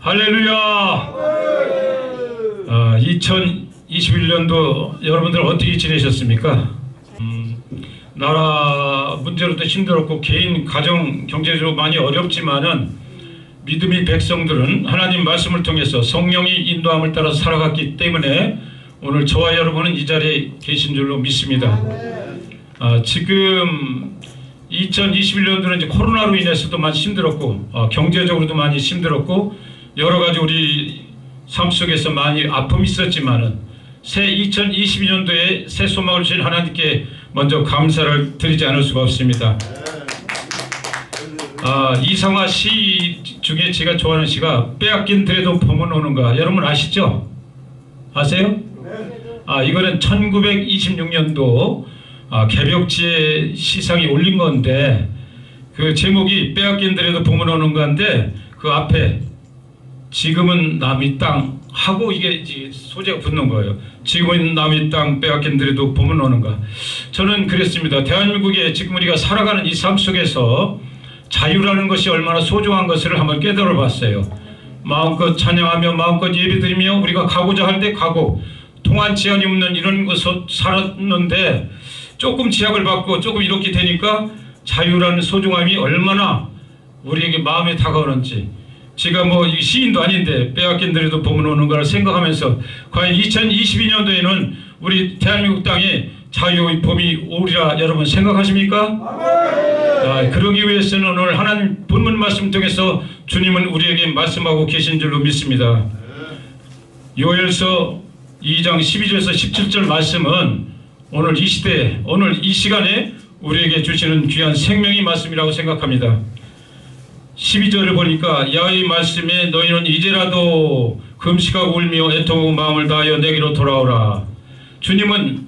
할렐루야. 2021년도 여러분들 어떻게 지내셨습니까? 나라 문제로도 힘들었고 개인 가정 경제적으로 많이 어렵지만은 믿음의 백성들은 하나님 말씀을 통해서 성령이 인도함을 따라 살아갔기 때문에 오늘 저와 여러분은 이 자리에 계신 줄로 믿습니다. 지금 2021년도는 이제 코로나로 인해서도 많이 힘들었고 경제적으로도 많이 힘들었고 여러 가지 우리 삶 속에서 많이 아픔이 있었지만은 새 2022년도에 새 소망을 주신 하나님께 먼저 감사를 드리지 않을 수가 없습니다. 이상화 시 중에 제가 좋아하는 시가 빼앗긴 들에도 봄은 오는가. 여러분 아시죠? 아세요? 이거는 1926년도 개벽지에 시상이 올린 건데 그 제목이 빼앗긴 들에도 봄은 오는가인데 그 앞에 지금은 남의 땅 하고 이게 소재가 붙는 거예요. 지금은 남의 땅 빼앗긴 들에도 봄은 오는가. 저는 그랬습니다. 대한민국에 지금 우리가 살아가는 이 삶 속에서 자유라는 것이 얼마나 소중한 것을 한번 깨달아 봤어요. 마음껏 찬양하며 마음껏 예배드리며 우리가 가고자 할 때 가고 통한 제한이 없는 이런 곳에 살았는데 조금 제약을 받고 조금 이렇게 되니까 자유라는 소중함이 얼마나 우리에게 마음에 다가오는지 제가 이 시인도 아닌데 빼앗긴 들에도 봄은 오는 걸 생각하면서 과연 2022년도에는 우리 대한민국 땅에 자유의 봄이 오리라 여러분 생각하십니까? 그러기 위해서는 오늘 하나님 본문 말씀 통해서 주님은 우리에게 말씀하고 계신 줄로 믿습니다. 요엘서 2장 12절에서 17절 말씀은 오늘 이 시대 오늘 이 시간에 우리에게 주시는 귀한 생명의 말씀이라고 생각합니다. 12절을 보니까 야훼의 말씀에 너희는 이제라도 금식하고 울며 애통하고 마음을 다하여 내게로 돌아오라. 주님은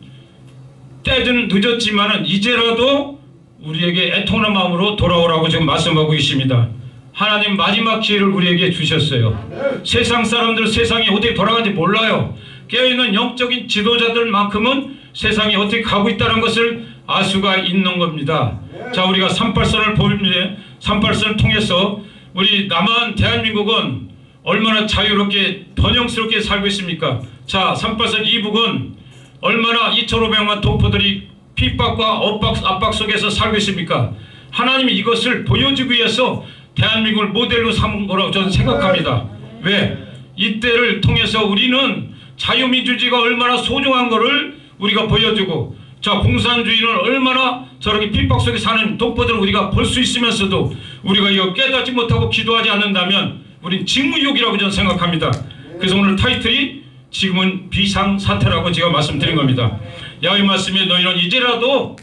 때는 늦었지만은 이제라도 우리에게 애통하는 마음으로 돌아오라고 지금 말씀하고 계십니다. 하나님 마지막 기회를 우리에게 주셨어요. 세상 사람들 세상이 어떻게 돌아가는지 몰라요. 깨어있는 영적인 지도자들만큼은 세상이 어떻게 가고 있다는 것을 알 수가 있는 겁니다. 자, 우리가 38선을 보는데 38선을 통해서 우리 남한 대한민국은 얼마나 자유롭게 번영스럽게 살고 있습니까? 자, 38선 이북은 얼마나 2,500만 동포들이 핍박과 압박 속에서 살고 있습니까? 하나님이 이것을 보여주기 위해서 대한민국을 모델로 삼은 거라고 저는 생각합니다. 왜? 이때를 통해서 우리는 자유민주주의가 얼마나 소중한 거를 우리가 보여주고 자, 공산주의는 얼마나 저렇게 핍박 속에 사는 동포들을 우리가 볼 수 있으면서도 우리가 이거 깨닫지 못하고 기도하지 않는다면 우린 직무유기라고 저는 생각합니다. 그래서 오늘 타이틀이 지금은 비상사태라고 제가 말씀드린 겁니다. 야훼의 말씀에 너희는 이제라도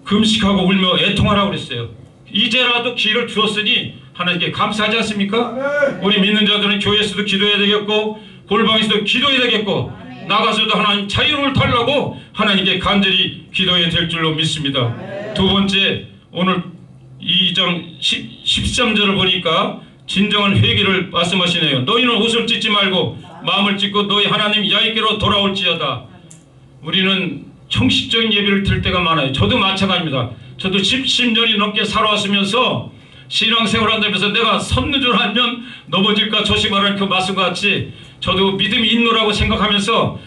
금식하고 울며 애통하라고 그랬어요. 이제라도 기회를 주었으니 하나님께 감사하지 않습니까? 우리 믿는 자들은 교회에서도 기도해야 되겠고 골방에서도 기도해야 되겠고 나가서도 하나님 자유를 달라고 하나님께 간절히 기도해야 될 줄로 믿습니다. 두 번째 오늘 2장 13절을 보니까 진정한 회개를 말씀하시네요. 너희는 옷을 찢지 말고 마음을 찢고 너희 하나님 야훼께로 돌아올지어다. 우리는 형식적인 예배를 드릴 때가 많아요. 저도 마찬가지입니다. 저도 10년이 넘게 살아왔으면서 신앙생활 한다면서 내가 섰는 줄 알면 넘어질까 조심하라는 그 말씀과 같이 저도 믿음이 있노라고 생각하면서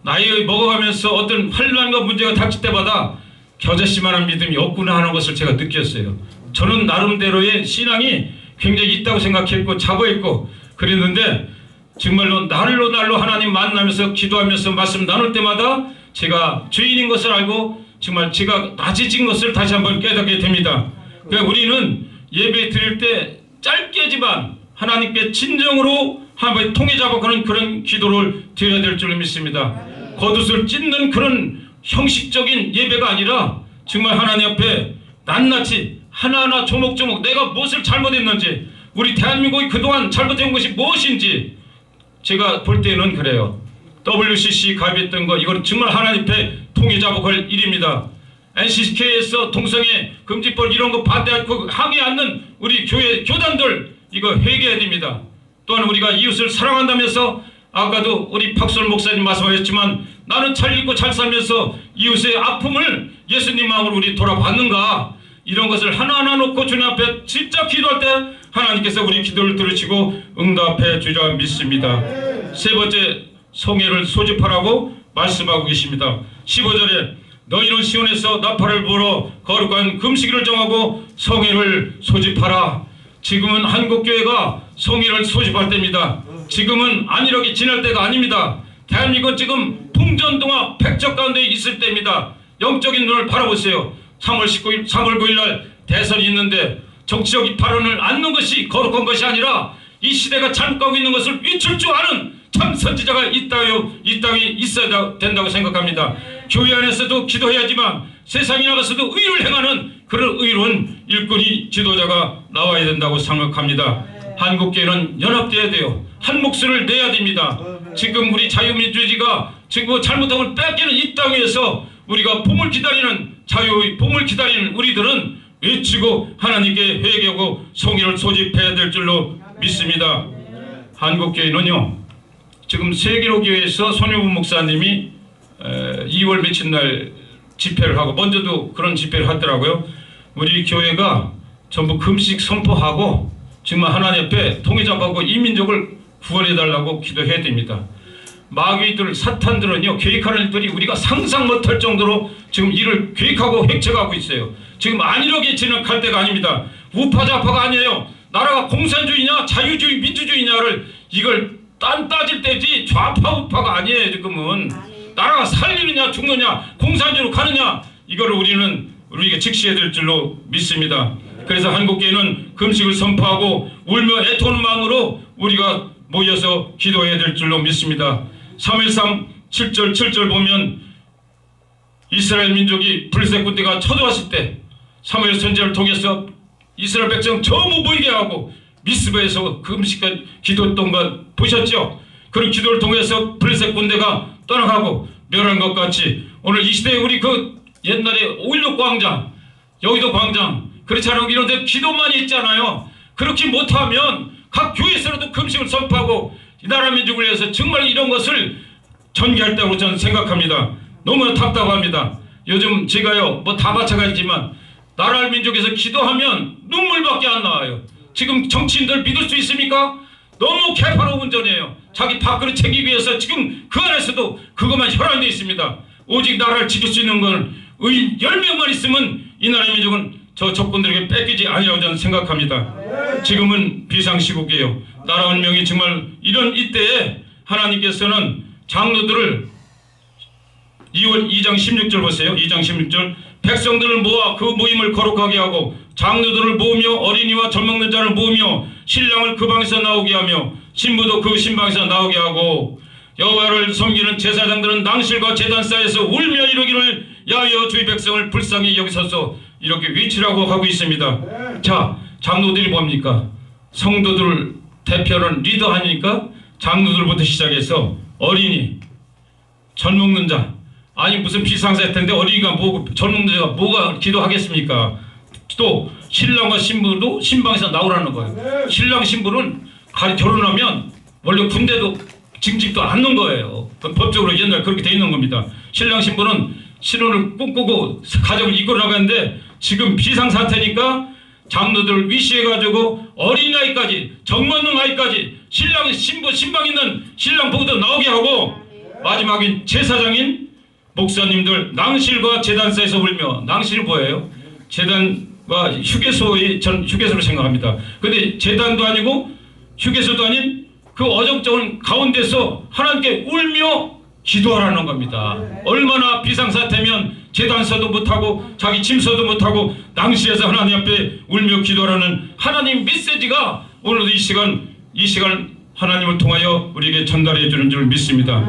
나이 먹어가면서 어떤 환난과 문제가 닥칠 때마다 겨자씨만한 믿음이 없구나 하는 것을 제가 느꼈어요. 저는 나름대로의 신앙이 굉장히 있다고 생각했고 자부했고 그랬는데 정말로 날로 하나님 만나면서 기도하면서 말씀 나눌 때마다 제가 죄인인 것을 알고 정말 제가 낮아진 것을 다시 한번 깨닫게 됩니다. 그러니까 우리는 예배 드릴 때 짧게지만 하나님께 진정으로 한번 통해 잡아가는 그런 기도를 드려야 될 줄 믿습니다. 겉옷을 찢는 그런 형식적인 예배가 아니라 정말 하나님 앞에 낱낱이 하나하나 조목조목 내가 무엇을 잘못했는지 우리 대한민국이 그동안 잘못된 것이 무엇인지 제가 볼 때는 그래요. WCC 가입했던 거 이건 정말 하나님 앞에 통해 잡아갈 일입니다. NCK에서 동성애 금지법 이런 거 반대하고 항의 않는 우리 교회 교단들 이거 회개해야 됩니다. 또한 우리가 이웃을 사랑한다면서 아까도 우리 박솔 목사님 말씀하셨지만 나는 잘 읽고 잘 살면서 이웃의 아픔을 예수님 마음으로 우리 돌아봤는가 이런 것을 하나하나 놓고 주님 앞에 진짜 기도할 때 하나님께서 우리 기도를 들으시고 응답해 주리라 믿습니다. 세 번째, 성회를 소집하라고 말씀하고 계십니다. 15절에 너희는 시온에서 나팔을 불어 거룩한 금식일을 정하고 성회를 소집하라. 지금은 한국교회가 성회를 소집할 때입니다. 지금은 안일하게 지낼 때가 아닙니다. 대한민국은 지금 풍전등화 백적 가운데 있을 때입니다. 영적인 눈을 바라보세요. 3월 9일 날 대선이 있는데 정치적 발언을 않는 것이 거룩한 것이 아니라 이 시대가 잘못 가고 있는 것을 비출 줄 아는 참 선지자가 이 땅에 있어야 된다고 생각합니다. 교회 안에서도 기도해야지만 세상에 나가서도 의를 행하는 그런 의로운 일꾼이 지도자가 나와야 된다고 생각합니다. 한국교회는 연합돼야 돼요. 한 목소리를 내야 됩니다. 지금 우리 자유민주주의가 지금 잘못하면 뺏기는 이 땅에서 우리가 봄을 기다리는 자유의 봄을 기다리는 우리들은 외치고 하나님께 회개하고 성의를 소집해야 될 줄로 믿습니다. 한국교회는요, 지금 세계로교회에서 손효부 목사님이 2월 며칠 날 집회를 하고, 먼저도 그런 집회를 하더라고요. 우리 교회가 전부 금식 선포하고 지금 하나님 앞에 통일잡하고 이 민족을 구원해달라고 기도해야 됩니다. 마귀들, 사탄들은요, 계획하는 일들이 우리가 상상 못할 정도로 지금 일을 계획하고 획책하고 있어요. 지금 안일하게 진행할 때가 아닙니다. 우파좌파가 아니에요. 나라가 공산주의냐 자유주의 민주주의냐를 이걸 따질 때지 좌파 우파가 아니에요. 지금은 나라가 살리느냐 죽느냐 공산주의로 가느냐 이거를 우리에게 직시해야 될 줄로 믿습니다. 그래서 한국교회는 금식을 선포하고 울며 애통하는 마음으로 우리가 모여서 기도해야 될 줄로 믿습니다. 3.13 7절 보면 이스라엘 민족이 블레셋 군대가 쳐들어왔을 때 사무엘 선지자를 통해서 이스라엘 백성 전부 모이게 하고 미스바에서 금식한 기도했던 것 보셨죠? 그런 기도를 통해서 블레셋 군대가 떠나가고 멸한 것 같이 오늘 이 시대에 우리 그 옛날에 5.16 광장, 여의도 광장 그렇지 않으면 이런 데 기도만 있잖아요. 그렇게 못하면 각 교회에서라도 금식을 선포하고 이 나라 민족을 위해서 정말 이런 것을 전개할 때로 저는 생각합니다. 너무 답답합니다. 요즘 제가요 뭐 다 마찬가지지만 나라 민족에서 기도하면 눈물밖에 안 나와요. 지금 정치인들 믿을 수 있습니까? 너무 개파로 운전해요. 자기 밥그릇 챙기기 위해서 지금 그 안에서도 그것만 혈안되어 있습니다. 오직 나라를 지킬 수 있는 건 의인 10명만 있으면 이 나라 민족은 저 적군들에게 뺏기지 아니라고 저는 생각합니다. 지금은 비상시국이에요. 나라 운명이 정말 이런 이때에 하나님께서는 장로들을 2장 16절 보세요. 2장 16절 백성들을 모아 그 모임을 거룩하게 하고 장로들을 모으며 어린이와 젖먹는 자를 모으며 신랑을 그 방에서 나오게 하며 신부도 그 신방에서 나오게 하고 여호와를 섬기는 제사장들은 낭실과 제단사에서 울며 이르기를 야여 주의 백성을 불쌍히 여기소서 이렇게 외치라고 하고 있습니다. 자, 장로들이 뭡니까? 성도들 대표는 리더 아닙니까? 장로들부터 시작해서 어린이, 젖먹는 자, 아니 무슨 비상사태인데 어린이가 뭐고 젖먹는 자가 뭐가 기도하겠습니까? 또 신랑과 신부도 신방에서 나오라는 거예요. 신랑 신부는 결혼하면 원래 군대도 징집도 않는 거예요. 법적으로 옛날 그렇게 돼 있는 겁니다. 신랑 신부는 신혼을 꿈꾸고 가정을 이끌어 나가는데 지금 비상사태니까 장로들을 위시해가지고 어린아이까지 정맞는 아이까지 신랑 신부 신방 있는 신랑 부부도 나오게 하고 마지막인 제사장인 목사님들 낭실과 제단사에서 울며 낭실이 뭐예요? 제단과 휴게소의 전 휴게소를 생각합니다. 근데 제단도 아니고 휴게소도 아닌 그 어정쩡한 가운데서 하나님께 울며 기도하라는 겁니다. 얼마나 비상사태면 제단서도 못하고 자기 침서도 못하고 낭실에서 하나님 앞에 울며 기도하라는 하나님 메시지가 오늘도 이 시간 하나님을 통하여 우리에게 전달해 주는 줄 믿습니다.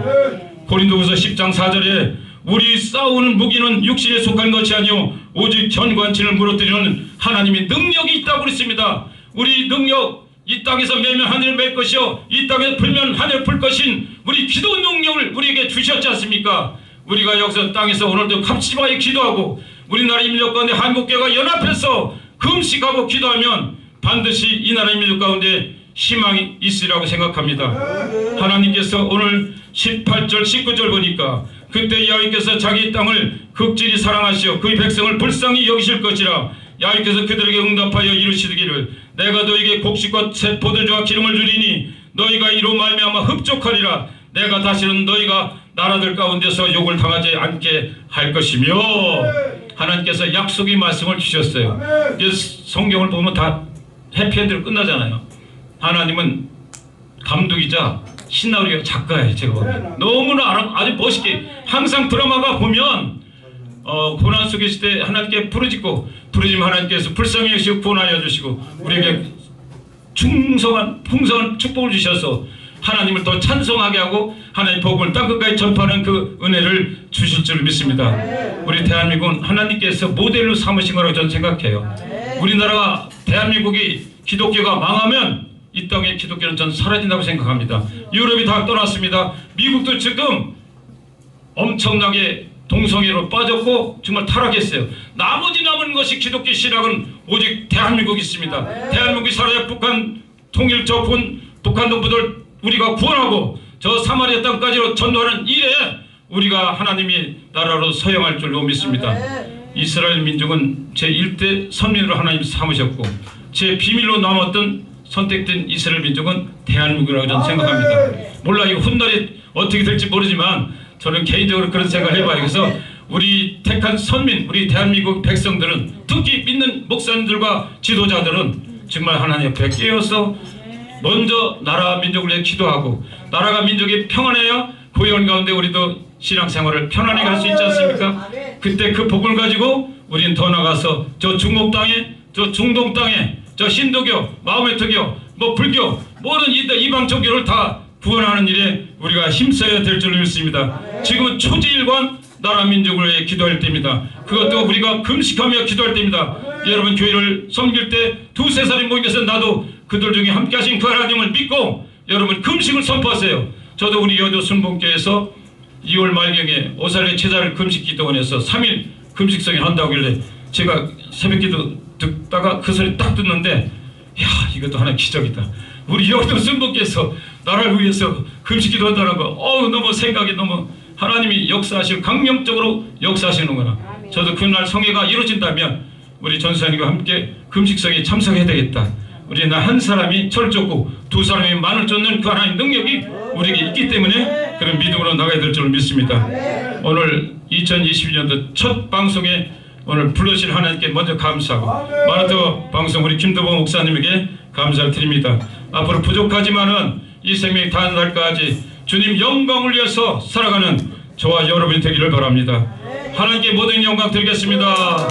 고린도후서 10장 4절에 우리 싸우는 무기는 육신에 속한 것이 아니오 오직 전관치를 무너뜨리는 하나님의 능력이 있다고 그랬습니다. 우리 능력 이 땅에서 매면 하늘을 맬 것이요 이 땅에서 불면 하늘을 풀 것인 우리 기도 능력을 우리에게 주셨지 않습니까? 우리가 여기서 땅에서 오늘도 갑시바에 기도하고 우리나라 민족 가운데 한국교회가 연합해서 금식하고 기도하면 반드시 이 나라 민족 가운데 희망이 있으리라고 생각합니다. 하나님께서 오늘 18절 19절 보니까 그때 여호와께서 자기 땅을 극진히 사랑하시어 그의 백성을 불쌍히 여기실 것이라 야훼께서 그들에게 응답하여 이르시기를 내가 너에게 곡식과 새 포도주와 기름을 주리니 너희가 이로 말미암아 흡족하리라. 내가 다시는 너희가 나라들 가운데서 욕을 당하지 않게 할 것이며 하나님께서 약속의 말씀을 주셨어요. 성경을 보면 다 해피엔드로 끝나잖아요. 하나님은 감독이자 시나리오 작가예요. 제가 보면 너무나 아주 멋있게 항상 드라마가 보면 고난 속에 있을 때 하나님께 부르짖고 부르짖으면 하나님께서 불쌍히 여시고 구원하여 주시고 우리에게 풍성한 축복을 주셔서 하나님을 더 찬송하게 하고 하나님 복음을 땅끝까지 전파하는 그 은혜를 주실 줄 믿습니다. 우리 대한민국은 하나님께서 모델로 삼으신 거라고 저는 생각해요. 우리나라가 대한민국이 기독교가 망하면 이 땅의 기독교는 저는 사라진다고 생각합니다. 유럽이 다 떠났습니다. 미국도 지금 엄청나게 동성애로 빠졌고 정말 타락했어요. 나머지 남은 것이 기독교 신학은 오직 대한민국이 있습니다. 대한민국이 살아야 북한 통일 북한 동부들 우리가 구원하고 저 사마리아 땅까지로 전도하는 일에 우리가 하나님이 나라로 서영할 줄로 믿습니다. 이스라엘 민족은 제1대 선민으로 하나님 삼으셨고 제 비밀로 남았던 선택된 이스라엘 민족은 대한민국이라고 저는 생각합니다. 몰라 이거 훗날이 어떻게 될지 모르지만 저는 개인적으로 그런 생각을 해봐요. 그래서 우리 택한 선민, 우리 대한민국 백성들은 특히 믿는 목사님들과 지도자들은 정말 하나님 옆에 깨어서 먼저 나라 민족을 위해 기도하고 나라가 민족이 평안해야 고연 가운데 우리도 신앙생활을 편안하게 할 수 있지 않습니까? 그때 그 복을 가지고 우리는 더 나가서 저 중국 땅에 저 중동 땅에 저 힌두교, 마호메트교, 불교 모든 이방 종교를 다 구원하는 일에 우리가 힘써야 될 줄로 믿습니다. 지금은 초지일관 나라 민족을 위해 기도할 때입니다. 그것도 우리가 금식하며 기도할 때입니다. 여러분 교회를 섬길 때 2-3살이 모이면서 나도 그들 중에 함께 하신 그 하나님을 믿고 여러분 금식을 선포하세요. 저도 우리 여주 순복교에서 2월 말경에 오살레 제자를 금식 기도원에서 3일 금식성에 한다고 하길래 제가 새벽기도 듣다가 그 소리 딱 듣는데 야 이것도 하나의 기적이다. 우리 여주 순복교에서 나라를 위해서 금식 기도한다는 거 너무 생각이 너무 하나님이 역사하시고 강력적으로 역사하시는구나. 저도 그날 성회가 이루어진다면 우리 전사님과 함께 금식성에 참석해야 되겠다. 우리는 한 사람이 철 쫓고 2사람이 만을 쫓는 그 하나님의 능력이 우리에게 있기 때문에 그런 믿음으로 나가야 될 줄 믿습니다. 오늘 2022년도 첫 방송에 오늘 불러주신 하나님께 먼저 감사하고 마라토 방송 우리 김도봉 목사님에게 감사를 드립니다. 앞으로 부족하지만은 이 생명이 다한 날까지 주님 영광을 위해서 살아가는 저와 여러분이 되기를 바랍니다. 하나님께 모든 영광 드리겠습니다.